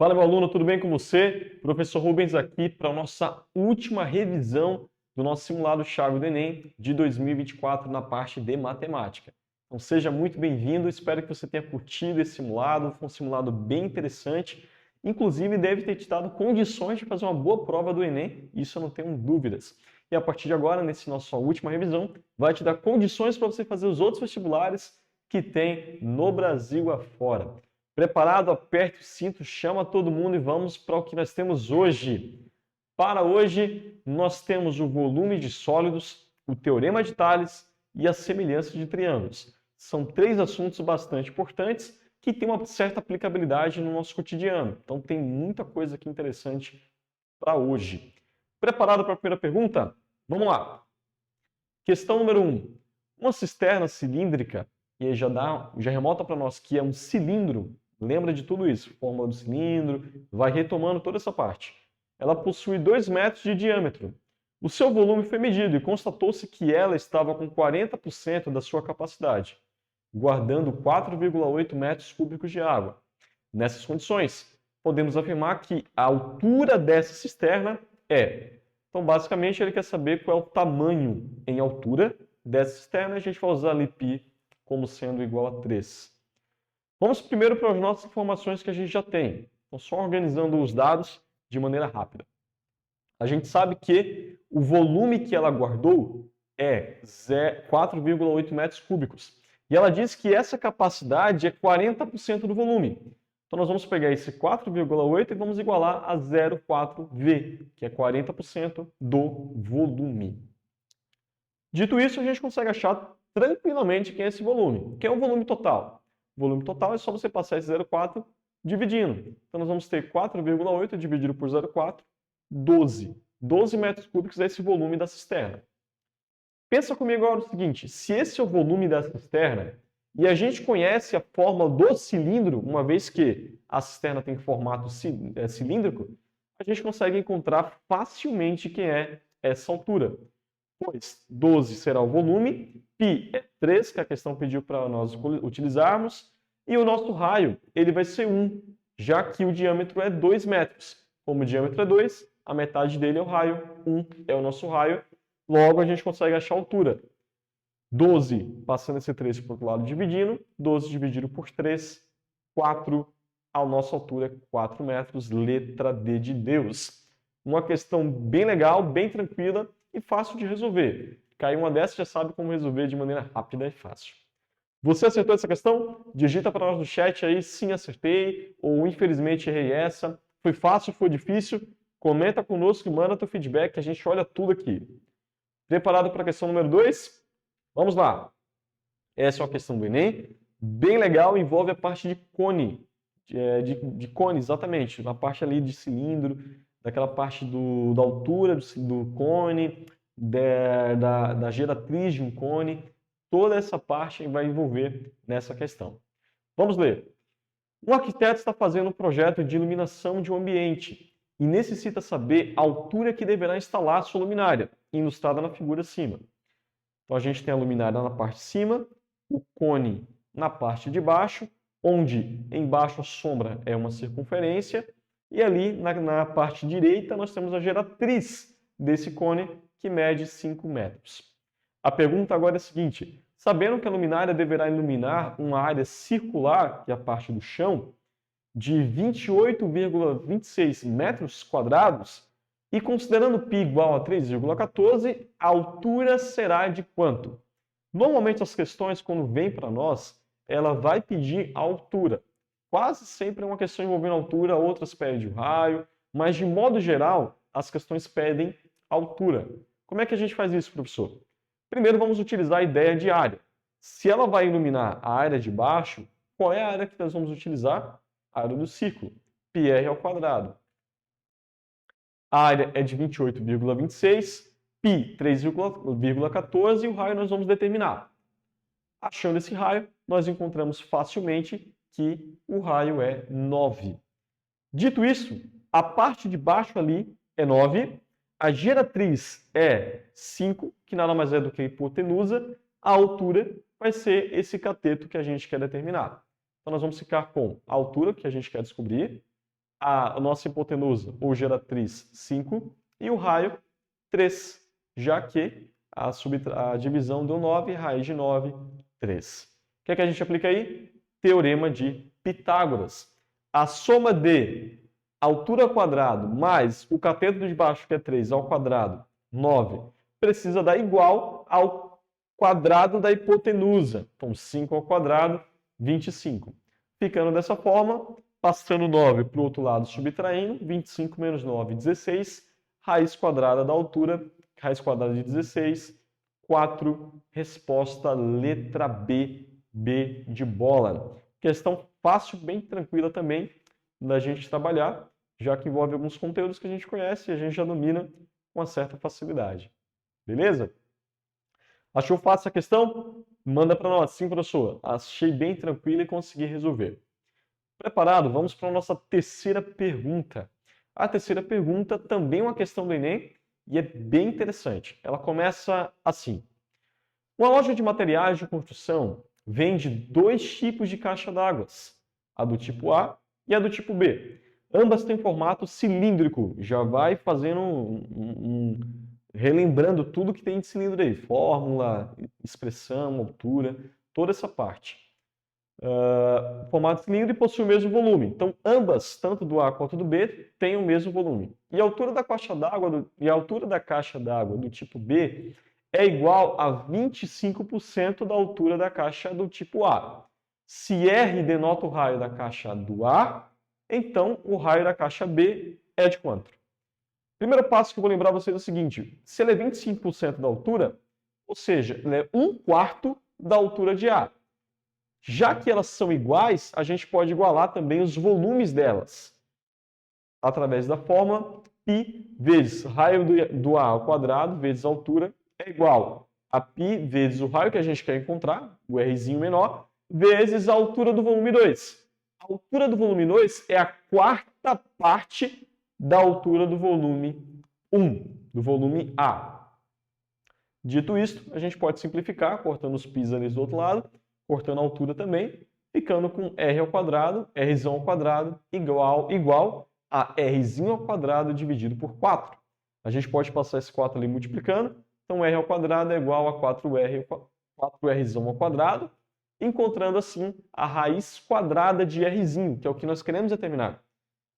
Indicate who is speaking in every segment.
Speaker 1: Fala, meu aluno, tudo bem com você? Professor Rubens aqui para a nossa última revisão do nosso simulado-chave do Enem de 2024 na parte de matemática. Então seja muito bem-vindo, espero que você tenha curtido esse simulado, foi um simulado bem interessante, inclusive deve ter te dado condições de fazer uma boa prova do Enem, isso eu não tenho dúvidas. E a partir de agora, nessa nossa última revisão, vai te dar condições para você fazer os outros vestibulares que tem no Brasil afora. Preparado? Aperte o cinto, chama todo mundo e vamos para o que nós temos hoje. Para hoje, nós temos o volume de sólidos, o teorema de Tales e a semelhança de triângulos. São três assuntos bastante importantes que têm uma certa aplicabilidade no nosso cotidiano. Então tem muita coisa aqui interessante para hoje. Preparado para a primeira pergunta? Vamos lá. Questão número 1. Uma cisterna cilíndrica, e aí já remota para nós que é um cilindro. Lembra de tudo isso, fórmula do cilindro, vai retomando toda essa parte. Ela possui 2 metros de diâmetro. O seu volume foi medido e constatou-se que ela estava com 40% da sua capacidade, guardando 4,8 metros cúbicos de água. Nessas condições, podemos afirmar que a altura dessa cisterna é... Então, basicamente, ele quer saber qual é o tamanho em altura dessa cisterna. A gente vai usar ali π como sendo igual a 3. Vamos primeiro para as nossas informações que a gente já tem. Então, só organizando os dados de maneira rápida. A gente sabe que o volume que ela guardou é 4,8 metros cúbicos. E ela diz que essa capacidade é 40% do volume. Então, nós vamos pegar esse 4,8 e vamos igualar a 0,4V, que é 40% do volume. Dito isso, a gente consegue achar tranquilamente quem é esse volume. Quem é o volume total? O volume total é só você passar esse 0,4 dividindo. Então, nós vamos ter 4,8 dividido por 0,4, 12. 12 metros cúbicos é esse volume da cisterna. Pensa comigo agora o seguinte, se esse é o volume da cisterna, e a gente conhece a fórmula do cilindro, uma vez que a cisterna tem formato cilíndrico, a gente consegue encontrar facilmente quem é essa altura. Pois 12 será o volume, π é 3, que a questão pediu para nós utilizarmos, e o nosso raio ele vai ser 1, já que o diâmetro é 2 metros. Como o diâmetro é 2, a metade dele é o raio, 1 é o nosso raio, logo a gente consegue achar a altura. 12, passando esse 3 para o outro lado dividindo, 12 dividido por 3, 4, a nossa altura é 4 metros, letra D de Deus. Uma questão bem legal, bem tranquila, e fácil de resolver. Caiu uma dessas, já sabe como resolver de maneira rápida e fácil. Você acertou essa questão? Digita para nós no chat aí, sim, acertei, ou infelizmente errei essa. Foi fácil, foi difícil? Comenta conosco e manda teu feedback, que a gente olha tudo aqui. Preparado para a questão número 2? Vamos lá. Essa é uma questão do Enem, bem legal, envolve a parte de cone, de cone, exatamente, na parte ali de cilindro, daquela parte da altura do cone, da geratriz de um cone, toda essa parte vai envolver nessa questão. Vamos ler. Um arquiteto está fazendo um projeto de iluminação de um ambiente e necessita saber a altura que deverá instalar a sua luminária, ilustrada na figura acima. Então a gente tem a luminária na parte de cima, o cone na parte de baixo, onde embaixo a sombra é uma circunferência, e ali na parte direita nós temos a geratriz desse cone, que mede 5 metros. A pergunta agora é a seguinte, sabendo que a luminária deverá iluminar uma área circular, que é a parte do chão, de 28,26 metros quadrados, e considerando π igual a 3,14, a altura será de quanto? Normalmente as questões, quando vêm para nós, ela vai pedir a altura. Quase sempre é uma questão envolvendo altura, outras pedem o raio, mas de modo geral, as questões pedem altura. Como é que a gente faz isso, professor? Primeiro vamos utilizar a ideia de área. Se ela vai iluminar a área de baixo, qual é a área que nós vamos utilizar? A área do círculo, πr ao quadrado. A área é de 28,26, π 3,14 e o raio nós vamos determinar. Achando esse raio, nós encontramos facilmente que o raio é 9. Dito isso, a parte de baixo ali é 9, a geratriz é 5, que nada mais é do que a hipotenusa, a altura vai ser esse cateto que a gente quer determinar. Então nós vamos ficar com a altura que a gente quer descobrir, a nossa hipotenusa ou geratriz 5 e o raio 3, já que a divisão deu 9, raiz de 9, 3. O que é que a gente aplica aí? Teorema de Pitágoras. A soma de altura ao quadrado mais o cateto de baixo, que é 3, ao quadrado, 9, precisa dar igual ao quadrado da hipotenusa. Então, 5 ao quadrado, 25. Ficando dessa forma, passando 9 para o outro lado, subtraindo, 25 menos 9, 16. Raiz quadrada da altura, raiz quadrada de 16, 4. Resposta letra B, B de bola. Questão fácil, bem tranquila também da gente trabalhar, já que envolve alguns conteúdos que a gente conhece e a gente já domina com uma certa facilidade. Beleza? Achou fácil a questão? Manda para nós. Sim, professor. Achei bem tranquilo e consegui resolver. Preparado? Vamos para a nossa terceira pergunta. A terceira pergunta também é uma questão do Enem e é bem interessante. Ela começa assim. Uma loja de materiais de construção vende 2 tipos de caixa d'água, a do tipo A e a do tipo B. Ambas têm formato cilíndrico. Já vai fazendo relembrando tudo que tem de cilindro aí. Fórmula, expressão, altura, toda essa parte. Formato cilíndrico e possui o mesmo volume. Então, ambas, tanto do A quanto do B, têm o mesmo volume. E a altura da caixa d'água do tipo B é igual a 25% da altura da caixa do tipo A. Se R denota o raio da caixa do A, então o raio da caixa B é de quanto? Primeiro passo que eu vou lembrar vocês é o seguinte: se ele é 25% da altura, ou seja, ele é 1/4 da altura de A. Já que elas são iguais, a gente pode igualar também os volumes delas, através da fórmula π vezes raio do A ao quadrado vezes a altura é igual a π vezes o raio que a gente quer encontrar, o Rzinho menor, vezes a altura do volume 2. A altura do volume 2 é a 4ª parte da altura do volume 1, do volume A. Dito isto, a gente pode simplificar, cortando os π's ali do outro lado, cortando a altura também, ficando com R ao quadrado, Rzão ao quadrado, igual a Rzinho ao quadrado dividido por 4. A gente pode passar esse 4 ali multiplicando, então R ao quadrado é igual a 4Rzão ao quadrado, encontrando assim a raiz quadrada de Rzinho, que é o que nós queremos determinar.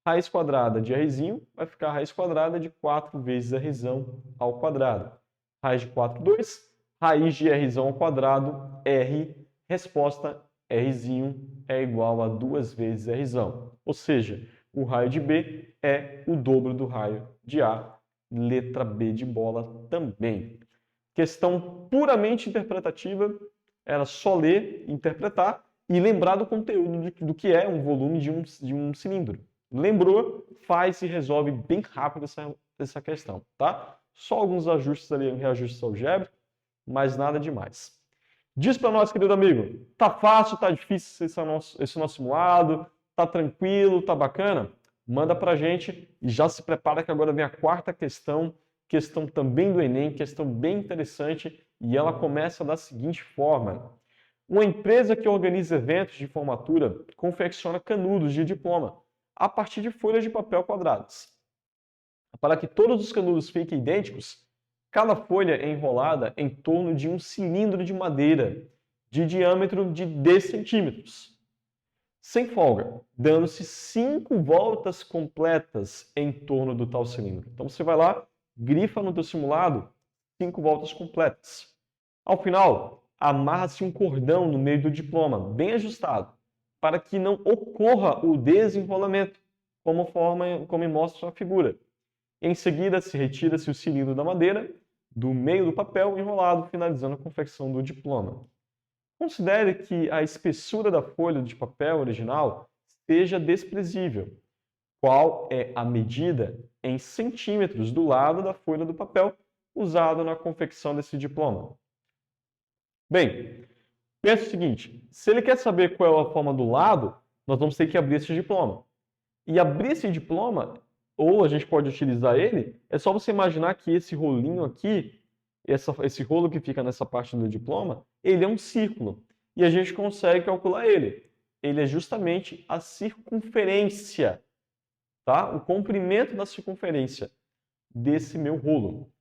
Speaker 1: Raiz quadrada de Rzinho vai ficar a raiz quadrada de 4 vezes Rzão ao quadrado. Raiz de 4, 2. Raiz de Rzão ao quadrado, R. Resposta, Rzinho é igual a 2 vezes Rzão. Ou seja, o raio de B é o dobro do raio de A. Letra B de bola também. Questão puramente interpretativa, era só ler, interpretar e lembrar do conteúdo do que é um volume de um cilindro. Lembrou, faz e resolve bem rápido essa questão, tá? Só alguns ajustes ali, reajustes algébricos, mas nada demais. Diz para nós, querido amigo, tá fácil, tá difícil esse nosso simulado, tá tranquilo, tá bacana? Manda pra gente e já se prepara que agora vem a 4ª questão, questão também do Enem, questão bem interessante, e ela começa da seguinte forma. Uma empresa que organiza eventos de formatura confecciona canudos de diploma a partir de folhas de papel quadradas. Para que todos os canudos fiquem idênticos, cada folha é enrolada em torno de um cilindro de madeira de diâmetro de 10 centímetros, sem folga, dando-se 5 voltas completas em torno do tal cilindro. Então você vai lá, grifa no teu simulado 5 voltas completas. Ao final, amarra-se um cordão no meio do diploma, bem ajustado, para que não ocorra o desenrolamento, como mostra a figura. Em seguida, retira-se o cilindro da madeira do meio do papel enrolado, finalizando a confecção do diploma. Considere que a espessura da folha de papel original seja desprezível. Qual é a medida em centímetros do lado da folha do papel usado na confecção desse diploma? Bem, pensa o seguinte, se ele quer saber qual é a forma do lado, nós vamos ter que abrir esse diploma. E abrir esse diploma, ou a gente pode utilizar ele, é só você imaginar que esse rolinho aqui, esse rolo que fica nessa parte do diploma, ele é um círculo. E a gente consegue calcular ele. Ele é justamente a circunferência tá? O comprimento da circunferência desse meu rolo.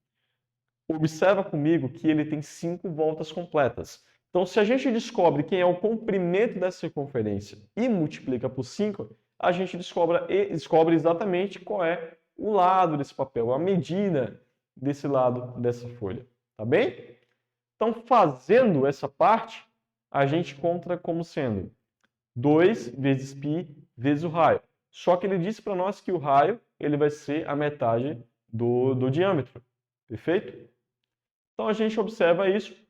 Speaker 1: Observa comigo que ele tem 5 voltas completas. Então, se a gente descobre quem é o comprimento dessa circunferência e multiplica por 5, a gente descobre exatamente qual é o lado desse papel, a medida desse lado dessa folha. Tá bem? Então, fazendo essa parte, a gente encontra como sendo 2 vezes π vezes o raio. Só que ele disse para nós que o raio ele vai ser a metade do diâmetro. Perfeito? Então, a gente observa isso.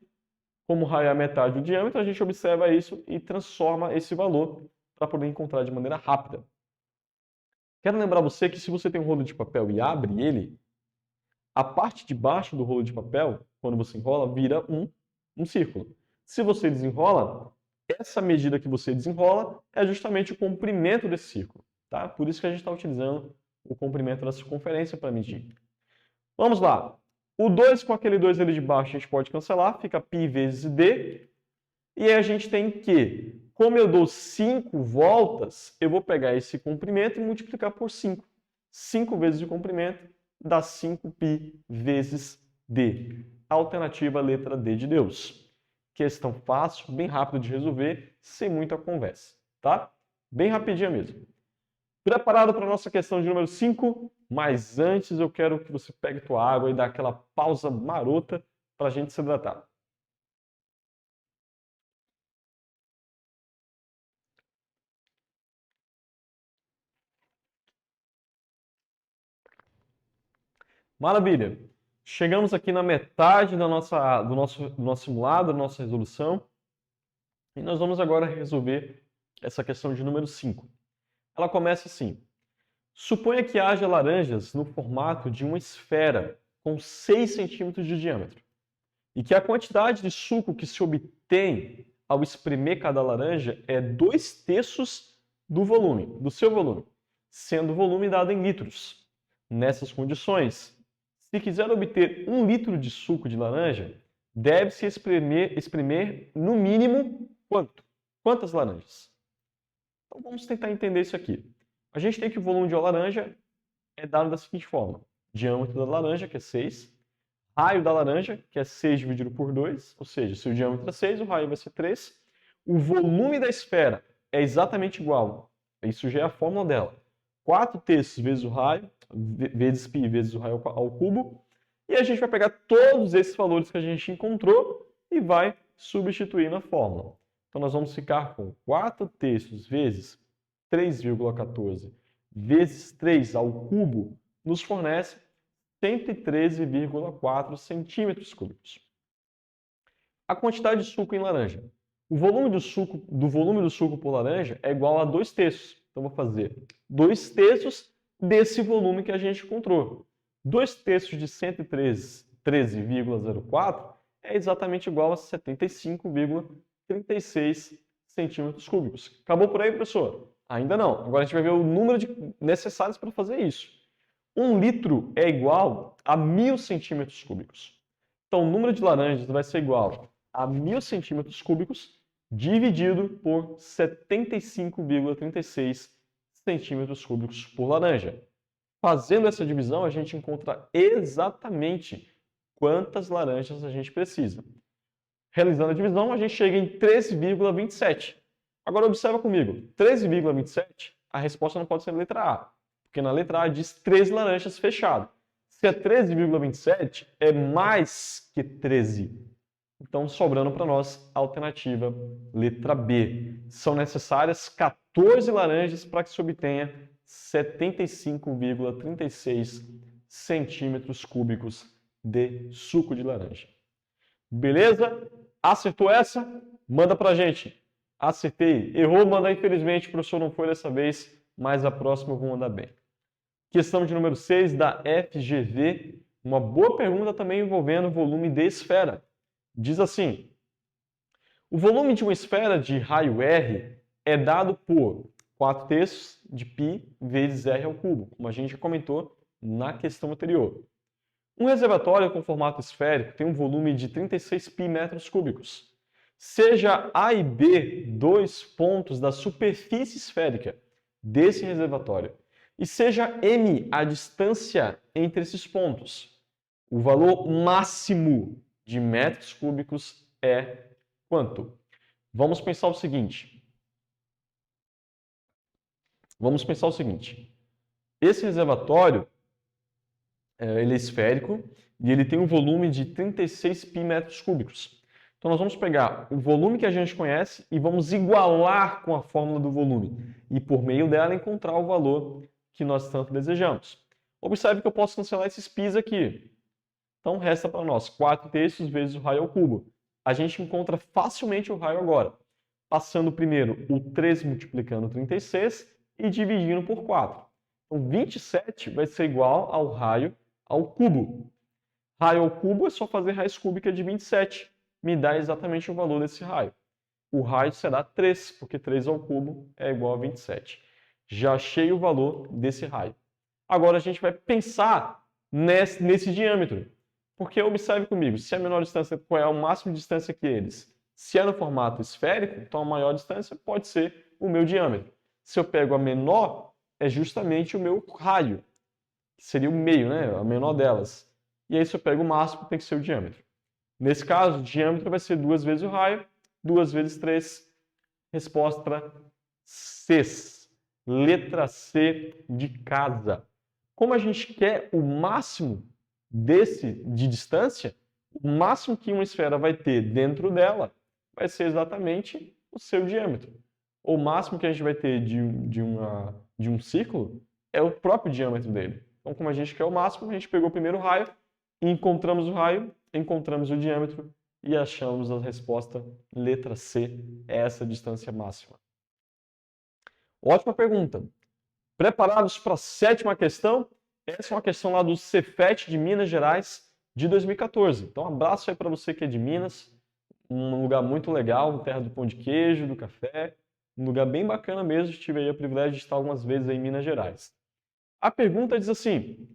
Speaker 1: Como o raio é a metade do diâmetro, a gente observa isso e transforma esse valor para poder encontrar de maneira rápida. Quero lembrar você que se você tem um rolo de papel e abre ele, a parte de baixo do rolo de papel, quando você enrola, vira um círculo. Se você desenrola, essa medida que você desenrola é justamente o comprimento desse círculo. Tá? Por isso que a gente está utilizando o comprimento da circunferência para medir. Vamos lá. O 2 com aquele 2 ali de baixo a gente pode cancelar, fica π vezes d. E aí a gente tem que, como eu dou 5 voltas, eu vou pegar esse comprimento e multiplicar por 5. 5 vezes o comprimento dá 5π vezes d. Alternativa letra D de Deus. Questão fácil, bem rápido de resolver, sem muita conversa, tá? Bem rapidinha mesmo. Preparado para a nossa questão de número 5? Mas antes eu quero que você pegue tua água e dá aquela pausa marota para a gente se hidratar. Maravilha! Chegamos aqui na metade do nosso simulado, da nossa resolução. E nós vamos agora resolver essa questão de número 5. Ela começa assim. Suponha que haja laranjas no formato de uma esfera com 6 centímetros de diâmetro e que a quantidade de suco que se obtém ao espremer cada laranja é 2/3 do seu volume, sendo o volume dado em litros. Nessas condições, se quiser obter 1 litro de suco de laranja, deve-se espremer no mínimo quanto? Quantas laranjas? Então vamos tentar entender isso aqui. A gente tem que o volume de uma laranja é dado da seguinte forma. Diâmetro da laranja, que é 6. Raio da laranja, que é 6 dividido por 2. Ou seja, se o diâmetro é 6, o raio vai ser 3. O volume da esfera é exatamente igual. Isso já é a fórmula dela. 4/3 vezes o raio, vezes π vezes o raio ao cubo. E a gente vai pegar todos esses valores que a gente encontrou e vai substituir na fórmula. Então nós vamos ficar com 4/3 vezes 3,14 vezes 3 ao cubo nos fornece 113,4 centímetros cúbicos. A quantidade de suco em laranja. O volume do suco por laranja é igual a 2/3. Então vou fazer 2/3 desse volume que a gente encontrou. 2/3 de 113,04 é exatamente igual a 75,36 centímetros cúbicos. Acabou por aí, professor? Ainda não. Agora a gente vai ver o número necessários para fazer isso. 1 litro é igual a 1.000 centímetros cúbicos. Então, o número de laranjas vai ser igual a 1.000 centímetros cúbicos dividido por 75,36 centímetros cúbicos por laranja. Fazendo essa divisão, a gente encontra exatamente quantas laranjas a gente precisa. Realizando a divisão, a gente chega em 13,27. Agora observa comigo, 13,27, a resposta não pode ser a letra A, porque na letra A diz 13 laranjas fechado. Se é 13,27, é mais que 13. Então, sobrando para nós a alternativa letra B. São necessárias 14 laranjas para que se obtenha 75,36 centímetros cúbicos de suco de laranja. Beleza? Acertou essa? Manda pra gente. Acertei. Errou, manda infelizmente, o professor não foi dessa vez, mas a próxima eu vou mandar bem. Questão de número 6 da FGV. Uma boa pergunta também envolvendo o volume de esfera. Diz assim: o volume de uma esfera de raio R é dado por 4/3 de π vezes R ao cubo, como a gente já comentou na questão anterior. Um reservatório com formato esférico tem um volume de 36 π metros cúbicos. Seja A e B 2 pontos da superfície esférica desse reservatório. e seja m a distância entre esses pontos. O valor máximo de metros cúbicos é quanto? Vamos pensar o seguinte. Esse reservatório, ele é esférico e ele tem um volume de 36 pi metros cúbicos. Então nós vamos pegar o volume que a gente conhece e vamos igualar com a fórmula do volume. E por meio dela encontrar o valor que nós tanto desejamos. Observe que eu posso cancelar esses pis aqui. Então resta para nós 4/3 vezes o raio ao cubo. A gente encontra facilmente o raio agora. Passando primeiro o 3 multiplicando 36 e dividindo por 4. Então 27 vai ser igual ao raio ao cubo. Raio ao cubo é só fazer raiz cúbica de 27. Me dá exatamente o valor desse raio. O raio será 3, porque 3 ao cubo é igual a 27. Já achei o valor desse raio. Agora a gente vai pensar nesse diâmetro. Porque observe comigo, se a menor distância, qual é a máxima distância que eles? Se é no formato esférico, então a maior distância pode ser o meu diâmetro. Se eu pego a menor, é justamente o meu raio, que seria o meio, né? A menor delas. E aí se eu pego o máximo, tem que ser o diâmetro. Nesse caso, o diâmetro vai ser 2 vezes o raio, 2 vezes 3. Resposta C. Letra C de casa. Como a gente quer o máximo de distância, o máximo que uma esfera vai ter dentro dela vai ser exatamente o seu diâmetro. O máximo que a gente vai ter de um círculo é o próprio diâmetro dele. Então, como a gente quer o máximo, a gente pegou o primeiro raio, encontramos o raio, encontramos o diâmetro e achamos a resposta letra C, essa distância máxima. Ótima pergunta. Preparados para a 7ª questão? Essa é uma questão lá do Cefet de Minas Gerais de 2014. Então, um abraço aí para você que é de Minas, um lugar muito legal, terra do pão de queijo, do café, um lugar bem bacana mesmo. Tive aí o privilégio de estar algumas vezes aí em Minas Gerais. A pergunta diz assim: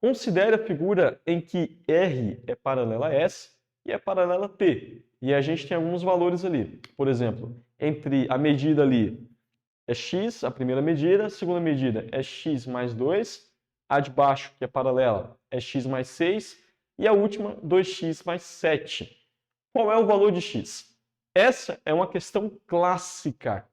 Speaker 1: considere a figura em que R é paralela a S e é paralela a T. E a gente tem alguns valores ali. Por exemplo, entre a medida ali é x, a primeira medida, a segunda medida é x mais 2, a de baixo, que é paralela, é x mais 6, e a última, 2x mais 7. Qual é o valor de x? Essa é uma questão clássica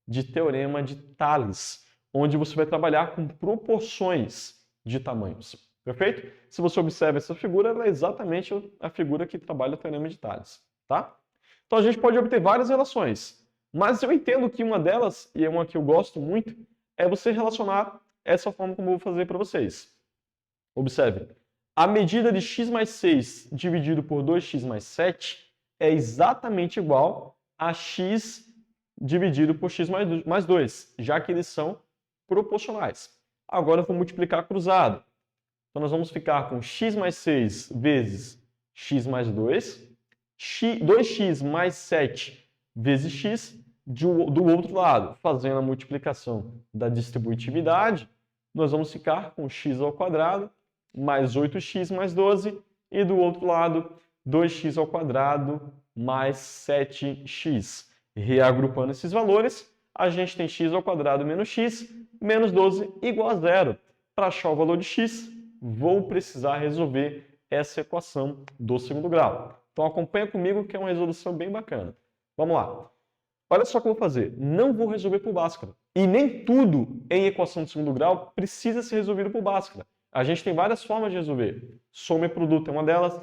Speaker 1: de teorema de Tales, onde você vai trabalhar com proporções de tamanhos. Perfeito? Se você observa essa figura, ela é exatamente a figura que trabalha o teorema de Tales. Tá? Então a gente pode obter várias relações. Mas eu entendo que uma delas, e é uma que eu gosto muito, é você relacionar essa forma como eu vou fazer para vocês. Observe, a medida de x mais 6 dividido por 2x mais 7 é exatamente igual a x dividido por x mais 2, já que eles são proporcionais. Agora eu vou multiplicar cruzado. Então nós vamos ficar com x mais 6 vezes x mais 2, 2x mais 7 vezes x, do outro lado, fazendo a multiplicação da distributividade, nós vamos ficar com x ao quadrado mais 8x mais 12, e do outro lado, 2x ao quadrado mais 7x. Reagrupando esses valores, a gente tem x ao quadrado menos x, menos 12 igual a zero. Para achar o valor de x, vou precisar resolver essa equação do segundo grau. Então acompanha comigo que é uma resolução bem bacana. Vamos lá. Olha só o que eu vou fazer. Não vou resolver por Bhaskara. E nem tudo em equação de segundo grau precisa ser resolvido por Bhaskara. A gente tem várias formas de resolver. Soma e produto é uma delas,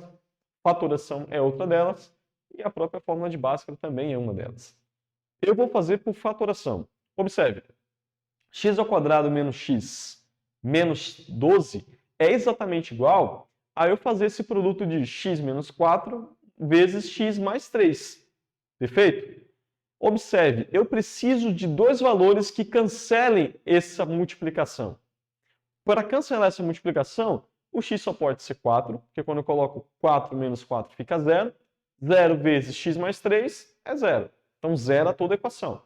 Speaker 1: fatoração é outra delas, e a própria fórmula de Bhaskara também é uma delas. Eu vou fazer por fatoração. Observe. X ao quadrado menos x menos 12 é exatamente igual a eu fazer esse produto de x menos 4 vezes x mais 3. Perfeito? Observe, eu preciso de dois valores que cancelem essa multiplicação. Para cancelar essa multiplicação, o x só pode ser 4, porque quando eu coloco 4 menos 4 fica 0. 0 vezes x mais 3 é 0. Então, zera toda a equação.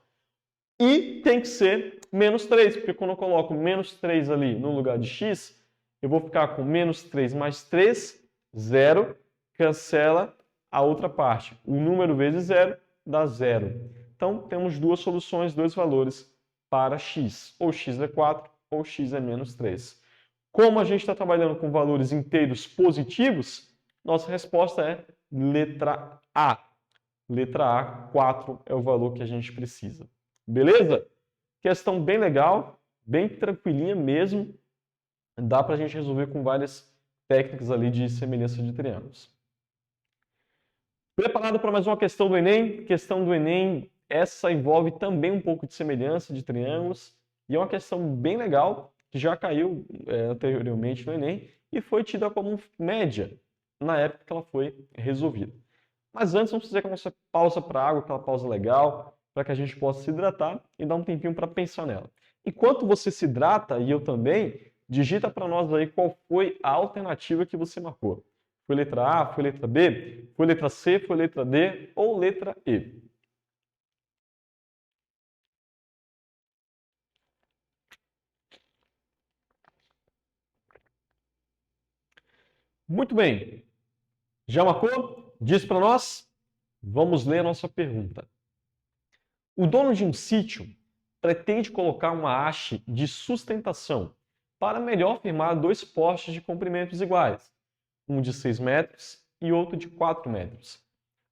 Speaker 1: E tem que ser menos 3, porque quando eu coloco menos 3 ali no lugar de x, eu vou ficar com menos 3 mais 3, 0, cancela a outra parte. O número vezes 0 dá 0. Então, temos duas soluções, dois valores para x. Ou x é 4 ou x é menos 3. Como a gente está trabalhando com valores inteiros positivos, nossa resposta é letra A. Letra A, 4 é o valor que a gente precisa. Beleza? Questão bem legal, bem tranquilinha mesmo. Dá para a gente resolver com várias técnicas ali de semelhança de triângulos. Preparado para mais uma questão do Enem? Questão do Enem, essa envolve também um pouco de semelhança de triângulos. E é uma questão bem legal, que já caiu anteriormente no Enem e foi tida como média na época que ela foi resolvida. Mas antes, vamos fazer aquela pausa para água, aquela pausa legal, para que a gente possa se hidratar e dar um tempinho para pensar nela. Enquanto você se hidrata, e eu também, digita para nós aí qual foi a alternativa que você marcou. Foi letra A, foi letra B, foi letra C, foi letra D ou letra E? Muito bem. Já marcou? Diz para nós? Vamos ler a nossa pergunta. O dono de um sítio pretende colocar uma haste de sustentação para melhor firmar dois postes de comprimentos iguais, um de 6 metros e outro de 4 metros.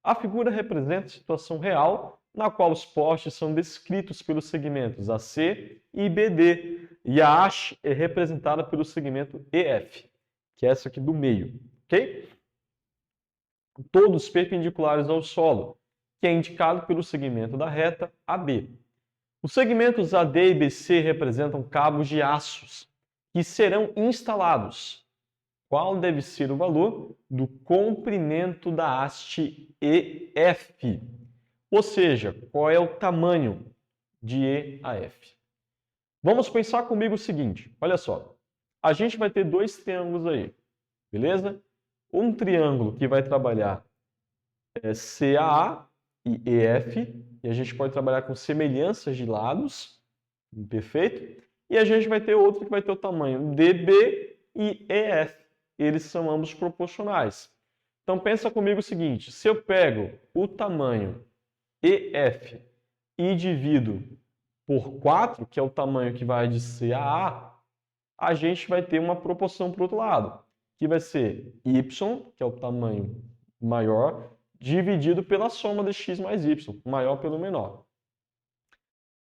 Speaker 1: A figura representa a situação real na qual os postes são descritos pelos segmentos AC e BD e a haste é representada pelo segmento EF, que é essa aqui do meio, ok? Todos perpendiculares ao solo, que é indicado pelo segmento da reta AB. Os segmentos AD e BC representam cabos de aços, que serão instalados. Qual deve ser o valor do comprimento da haste EF? Ou seja, qual é o tamanho de E a F? Vamos pensar comigo o seguinte, olha só. A gente vai ter dois triângulos aí, beleza? Um triângulo que vai trabalhar CAA e EF, e a gente pode trabalhar com semelhanças de lados, perfeito? E a gente vai ter outro que vai ter o tamanho DB e EF. Eles são ambos proporcionais. Então pensa comigo o seguinte, se eu pego o tamanho EF e divido por 4, que é o tamanho que vai de CAA, a gente vai ter uma proporção para o outro lado, que vai ser Y, que é o tamanho maior, dividido pela soma de x mais y, maior pelo menor.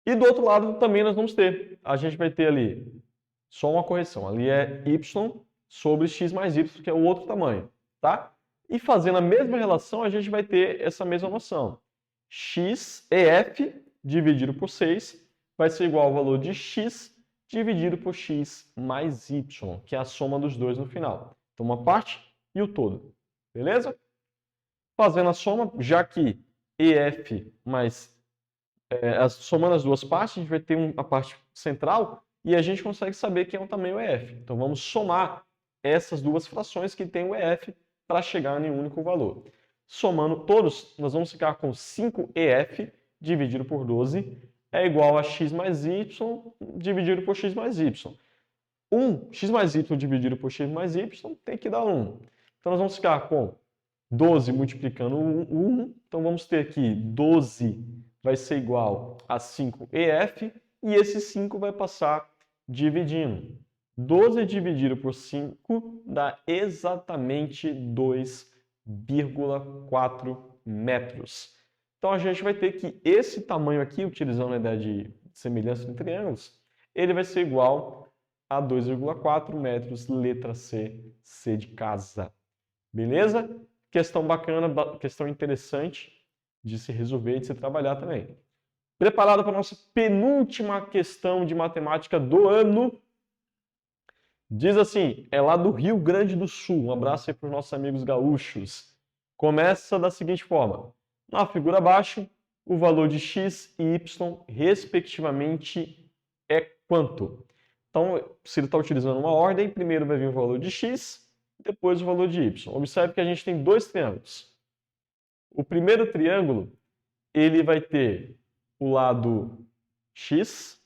Speaker 1: E do outro lado também nós vamos ter, a gente vai ter ali só uma correção, ali é y sobre x mais y, que é o outro tamanho, tá? E fazendo a mesma relação, a gente vai ter essa mesma noção. X EF dividido por 6 vai ser igual ao valor de x dividido por x mais y, que é a soma dos dois no final. Então, uma parte e o todo. Beleza? Fazendo a soma, já que EF mais... somando as duas partes, a gente vai ter uma parte central e a gente consegue saber que é um tamanho EF. Então, vamos somar essas duas frações que tem o EF para chegar em um único valor. Somando todos, nós vamos ficar com 5EF dividido por 12 é igual a x mais y dividido por x mais y. X mais y dividido por x mais y tem que dar 1. Então, nós vamos ficar com 12 multiplicando 1. Então, vamos ter aqui 12 vai ser igual a 5EF e esse 5 vai passar dividindo. 12 dividido por 5 dá exatamente 2,4 metros. Então, a gente vai ter que esse tamanho aqui, utilizando a ideia de semelhança de triângulos, ele vai ser igual a 2,4 metros, letra C, C de casa. Beleza? Questão bacana, questão interessante de se resolver e de se trabalhar também. Preparado para a nossa penúltima questão de matemática do ano? Diz assim, é lá do Rio Grande do Sul. Um abraço aí para os nossos amigos gaúchos. Começa da seguinte forma. Na figura abaixo, o valor de x e y, respectivamente, é quanto? Então, se ele está utilizando uma ordem, primeiro vai vir o valor de x, depois o valor de y. Observe que a gente tem dois triângulos. O primeiro triângulo, ele vai ter o lado x,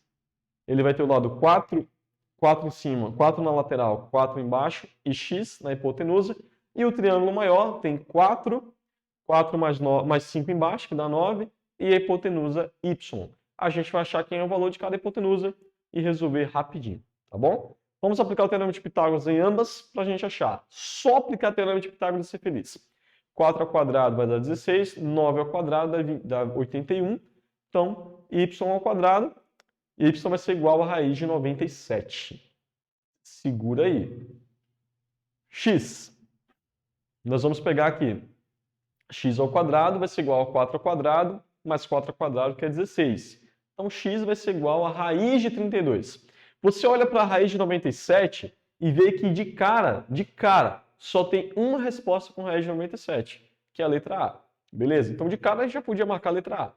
Speaker 1: ele vai ter o lado 4 em cima, 4 na lateral, 4 embaixo e x na hipotenusa. E o triângulo maior tem 4 mais 5 embaixo, que dá 9, e a hipotenusa y. A gente vai achar quem é o valor de cada hipotenusa e resolver rapidinho, tá bom? Vamos aplicar o Teorema de Pitágoras em ambas para a gente achar. Só aplicar o Teorema de Pitágoras e ser feliz. 4 ao quadrado vai dar 16, 9 ao quadrado dá 81. Então, y ao quadrado, y vai ser igual a raiz de 97. Segura aí. X. Nós vamos pegar aqui. X ao quadrado vai ser igual a 4 ao quadrado, mais 4 ao quadrado, que é 16. Então, x vai ser igual a raiz de 32. Você olha para a raiz de 97 e vê que de cara, só tem uma resposta com raiz de 97, que é a letra A. Beleza? Então, de cara, a gente já podia marcar a letra A.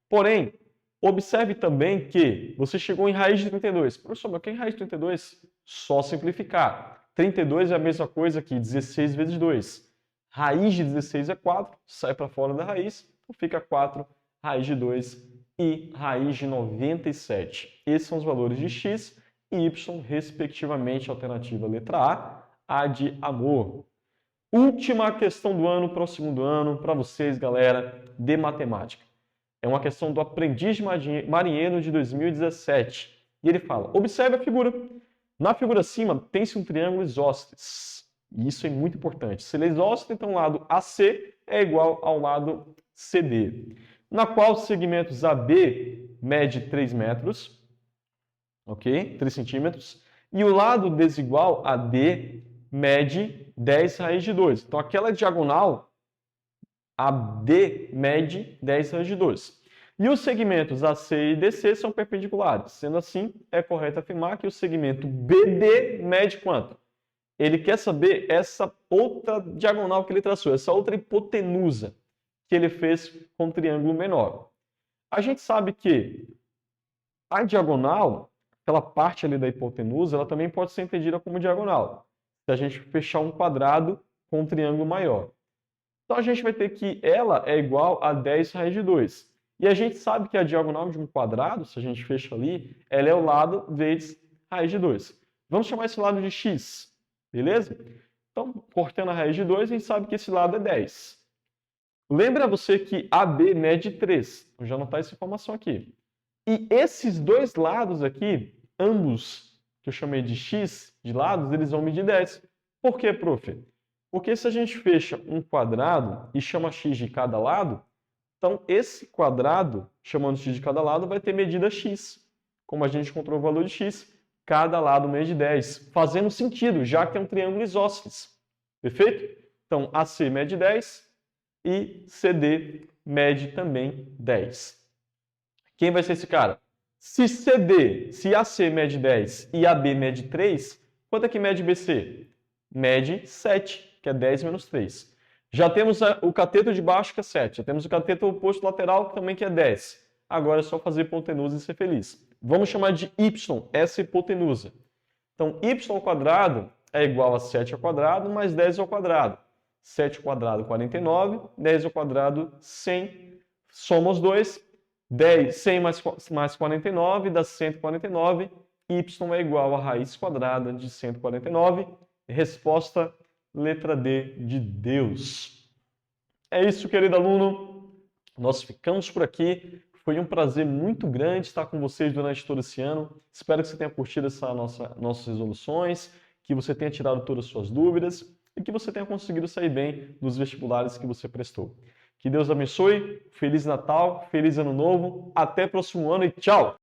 Speaker 1: Porém, observe também que você chegou em raiz de 32. Professor, mas o que é raiz de 32? Só simplificar. 32 é a mesma coisa que 16 vezes 2. Raiz de 16 é 4, sai para fora da raiz, então fica 4, raiz de 2 e raiz de 97. Esses são os valores de x e y, respectivamente, alternativa letra A de amor. Última questão do ano para o segundo ano, para vocês, galera, de matemática. É uma questão do Aprendiz de Marinheiro de 2017. E ele fala, observe a figura. Na figura acima, tem-se um triângulo isósceles. E isso é muito importante. Se ele é isósceles, então o lado AC é igual ao lado CD. Na qual os segmentos AB mede 3 metros, ok? 3 centímetros. E o lado desigual, AD, mede 10 raiz de 2. Então, aquela diagonal, AD mede 10 raiz de 2. E os segmentos AC e DC são perpendiculares. Sendo assim, é correto afirmar que o segmento BD mede quanto? Ele quer saber essa outra diagonal que ele traçou, essa outra hipotenusa que ele fez com um triângulo menor. A gente sabe que a diagonal, aquela parte ali da hipotenusa, ela também pode ser entendida como diagonal, se a gente fechar um quadrado com um triângulo maior. Então a gente vai ter que ela é igual a 10 raiz de 2. E a gente sabe que a diagonal de um quadrado, se a gente fecha ali, ela é o lado vezes raiz de 2. Vamos chamar esse lado de x. Beleza? Então, cortando a raiz de 2, a gente sabe que esse lado é 10. Lembra você que AB mede 3. Vou já anotar essa informação aqui. E esses dois lados aqui, ambos, que eu chamei de x, de lados, eles vão medir 10. Por quê, prof? Porque se a gente fecha um quadrado e chama x de cada lado, então esse quadrado, chamando x de cada lado, vai ter medida x. Como a gente encontrou o valor de x, cada lado mede 10, fazendo sentido, já que é um triângulo isósceles. Perfeito? Então, AC mede 10 e CD mede também 10. Quem vai ser esse cara? Se AC mede 10 e AB mede 3, quanto é que mede BC? Mede 7, que é 10 menos 3. Já temos o cateto de baixo, que é 7. Já temos o cateto oposto lateral, que também que é 10. Agora é só fazer hipotenusa e ser feliz. Vamos chamar de y, essa hipotenusa. Então, y ao quadrado é igual a 7 ao quadrado mais 10 ao quadrado. 7 ao quadrado, 49. 10 ao quadrado, 100. Soma os dois. 100 mais 49 dá 149. Y é igual a raiz quadrada de 149. Resposta, letra D de Deus. É isso, querido aluno. Nós ficamos por aqui. Foi um prazer muito grande estar com vocês durante todo esse ano. Espero que você tenha curtido nossas resoluções, que você tenha tirado todas as suas dúvidas e que você tenha conseguido sair bem dos vestibulares que você prestou. Que Deus abençoe, Feliz Natal, Feliz Ano Novo, até o próximo ano e tchau!